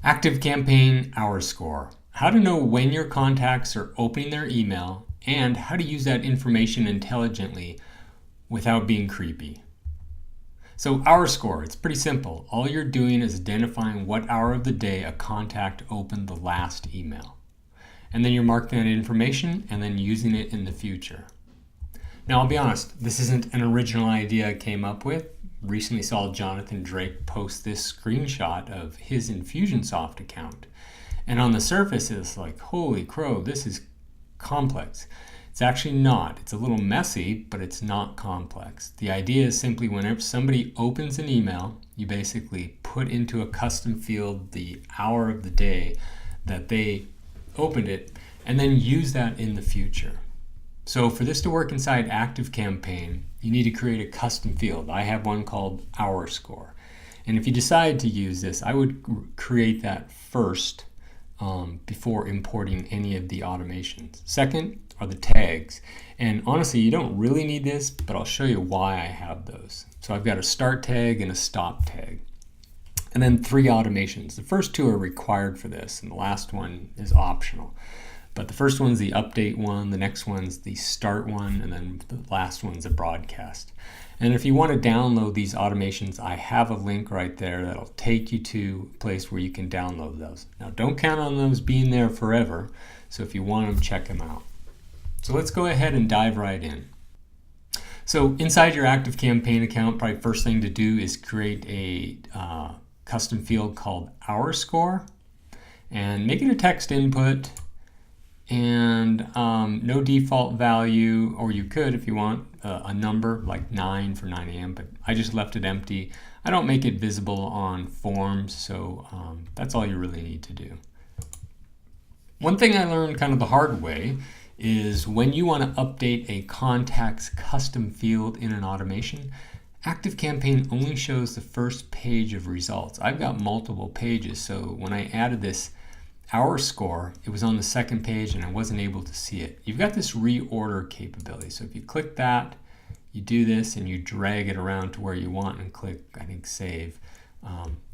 ActiveCampaign Hour Score. How to know when your contacts are opening their email and how to use that information intelligently without being creepy. So Hour Score, it's pretty simple. All you're doing is identifying what hour of the day a contact opened the last email. And then you're marking that information and then using it in the future. Now I'll be honest, this isn't an original idea I came up with. Recently saw Jonathan Drake post this screenshot of his Infusionsoft account. And on the surface it's like, holy crow, this is complex. It's actually not. It's a little messy, but it's not complex. The idea is simply whenever somebody opens an email, you basically put into a custom field the hour of the day that they opened it, and then use that in the future. So for this to work inside ActiveCampaign, you need to create a custom field. I have one called Hour Score. And if you decide to use this, I would create that first before importing any of the automations. Second are the tags. And honestly, you don't really need this, but I'll show you why I have those. So I've got a start tag and a stop tag. And then 3 automations. The first 2 are required for this, and the last one is optional. But the first one's the update one, the next one's the start one, and then the last one's a broadcast. And if you want to download these automations, I have a link right there that'll take you to a place where you can download those. Now don't count on those being there forever, so if you want them, check them out. So let's go ahead and dive right in. So inside your ActiveCampaign account, probably first thing to do is create a custom field called Hour Score and make it a text input. And no default value, or you could if you want a number like 9 for 9 a.m., but I just left it empty. I don't make it visible on forms, so that's all you really need to do. One thing I learned kind of the hard way is when you want to update a contact's custom field in an automation, ActiveCampaign only shows the first page of results. I've got multiple pages, so when I added this Hour Score, it was on the second page and I wasn't able to see it. You've got this reorder capability. So if you click that, you do this and you drag it around to where you want and click, I think, save,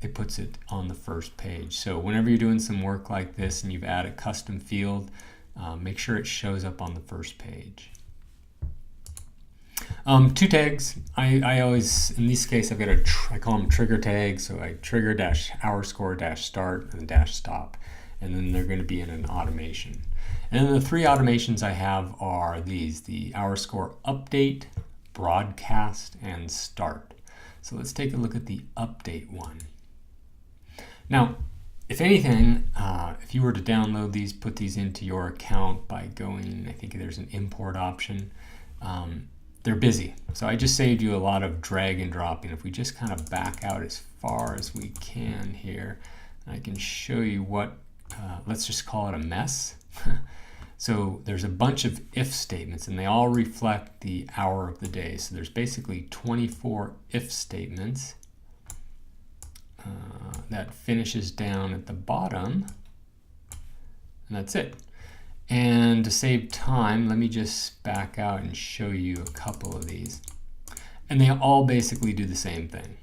it puts it on the first page. So whenever you're doing some work like this and you've added a custom field, make sure it shows up on the first page. 2 tags. I always, in this case, I've got I call them trigger tags. So I trigger -hour score -start and -stop. And then they're going to be in an automation. And then the 3 automations I have are these: the Hour Score update, broadcast, and start. So let's take a look at the update one. Now, if anything, if you were to download these, put these into your account by going, I think there's an import option, they're busy. So I just saved you a lot of drag and dropping. If we just kind of back out as far as we can here, I can show you what let's just call it a mess. So there's a bunch of if statements and they all reflect the hour of the day. So there's basically 24 if statements that finishes down at the bottom, and that's it. And to save time, let me just back out and show you a couple of these. And they all basically do the same thing.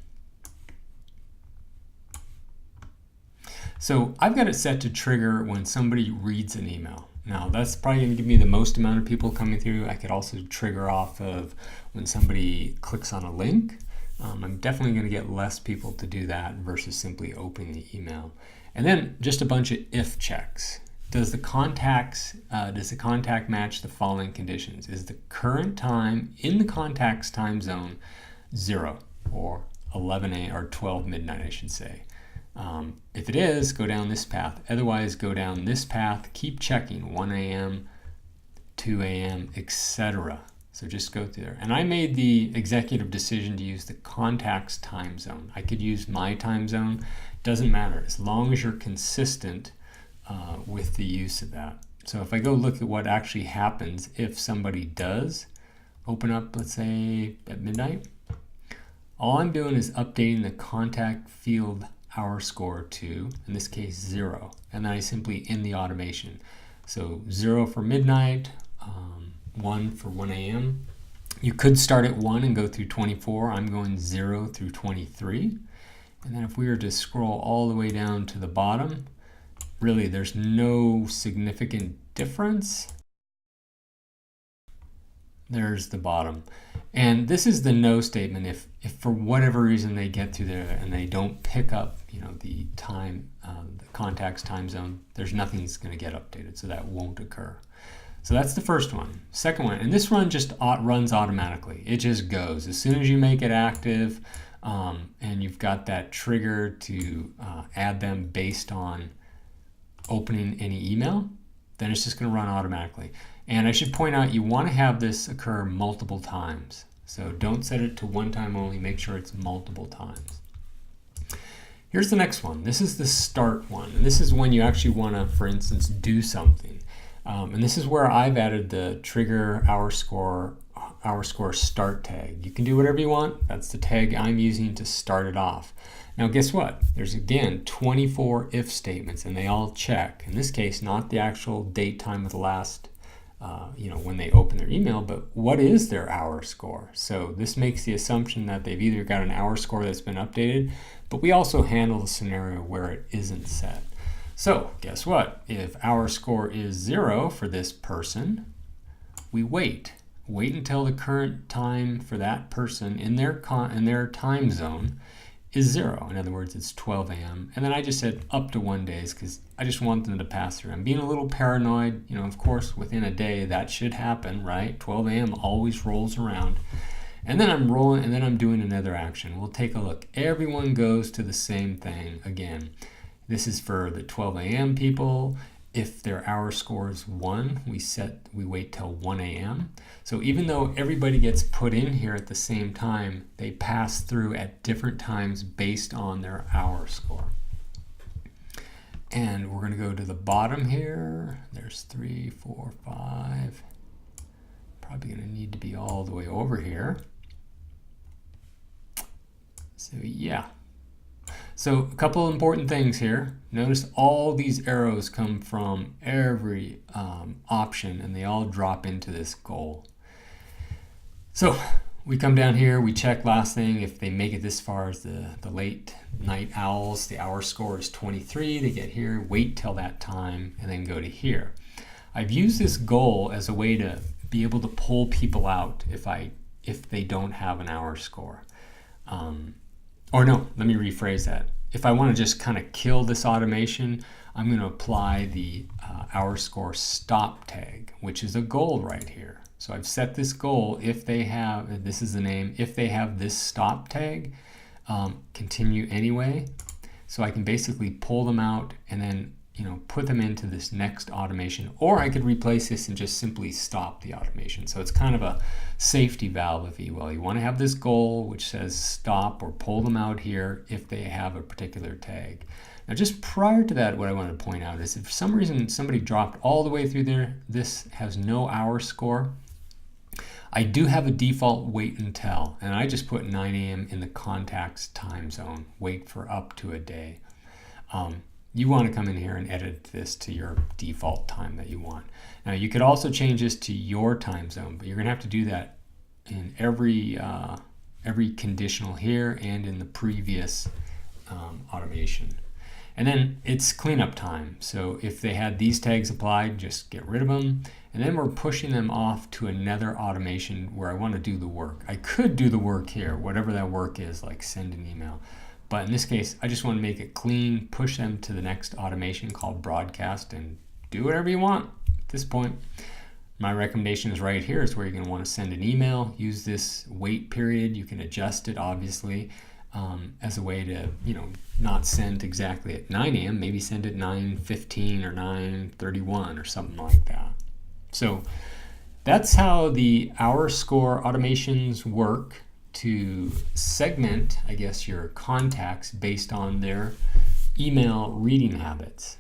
So I've got it set to trigger when somebody reads an email. Now that's probably going to give me the most amount of people coming through. I could also trigger off of when somebody clicks on a link. I'm definitely going to get less people to do that versus simply opening the email. And then just a bunch of if checks. Does the contact match the following conditions? Is the current time in the contact's time zone 0 or 11 a.m. or 12 midnight, I should say? If it is, go down this path. Otherwise, go down this path. Keep checking 1 a.m., 2 a.m., etc. So just go through there. And I made the executive decision to use the contact's time zone. I could use my time zone. Doesn't matter as long as you're consistent with the use of that. So if I go look at what actually happens if somebody does open up, let's say at midnight, all I'm doing is updating the contact field Hour Score to, in this case, 0. And then I simply end the automation. So 0 for midnight, 1 for 1 a.m. You could start at 1 and go through 24. I'm going 0 through 23. And then if we were to scroll all the way down to the bottom, really there's no significant difference. There's the bottom. And this is the no statement. If for whatever reason they get through there and they don't pick up, the time, the contact's time zone, there's nothing's going to get updated, so that won't occur. So that's the first one. Second one, and this run just runs automatically. It just goes as soon as you make it active, and you've got that trigger to add them based on opening any email, then it's just going to run automatically. And I should point out, you want to have this occur multiple times. So don't set it to one time only, make sure it's multiple times. Here's the next one. This is the start one. And this is when you actually want to, for instance, do something. And this is where I've added the trigger hour score start tag. You can do whatever you want. That's the tag I'm using to start it off. Now guess what? There's again 24 if statements and they all check. In this case, not the actual date time of the last when they open their email, but what is their hour score? So this makes the assumption that they've either got an hour score that's been updated, but we also handle the scenario where it isn't set. So guess what? If our score is 0 for this person, we wait until the current time for that person in their time zone is 0. In other words, it's 12 a.m. And then I just said up to 1 day because I just want them to pass through. I'm being a little paranoid. Of course, within a day that should happen, right? 12 a.m. always rolls around. And then I'm rolling, and then I'm doing another action. We'll take a look. Everyone goes to the same thing again. This is for the 12 a.m. people. If their hour score is 1, we wait till 1 a.m. So even though everybody gets put in here at the same time, they pass through at different times based on their hour score. And we're going to go to the bottom here. There's 3, 4, 5. Probably going to need to be all the way over here. So yeah. So a couple important things here. Notice all these arrows come from every option and they all drop into this goal. So we come down here, we check last thing. If they make it this far as the late night owls, the hour score is 23. They get here, wait till that time, and then go to here. I've used this goal as a way to be able to pull people out if they don't have an hour score. Or no, let me rephrase that. If I want to just kind of kill this automation, I'm going to apply the hour score stop tag, which is a goal right here. So I've set this goal if they have, this is the name, if they have this stop tag, continue anyway. So I can basically pull them out and then put them into this next automation, or I could replace this and just simply stop the automation. So it's kind of a safety valve, if you will. You want to have this goal which says stop or pull them out here if they have a particular tag. Now just prior to that, what I want to point out is if for some reason somebody dropped all the way through there, this has no hour score, I do have a default wait until, and I just put 9 a.m. in the contact's time zone, wait for up to a day. You want to come in here and edit this to your default time that you want. Now you could also change this to your time zone, but you're going to have to do that in every conditional here and in the previous automation. And then it's cleanup time. So if they had these tags applied, just get rid of them. And then we're pushing them off to another automation where I want to do the work. I could do the work here, whatever that work is, like send an email. But in this case, I just want to make it clean, push them to the next automation called broadcast, and do whatever you want at this point. My recommendation is right here is where you're going to want to send an email. Use this wait period. You can adjust it, obviously, as a way to, not send exactly at 9 a.m. Maybe send at 9:15 or 9:31 or something like that. So that's how the hour score automations work to segment, I guess, your contacts based on their email reading habits.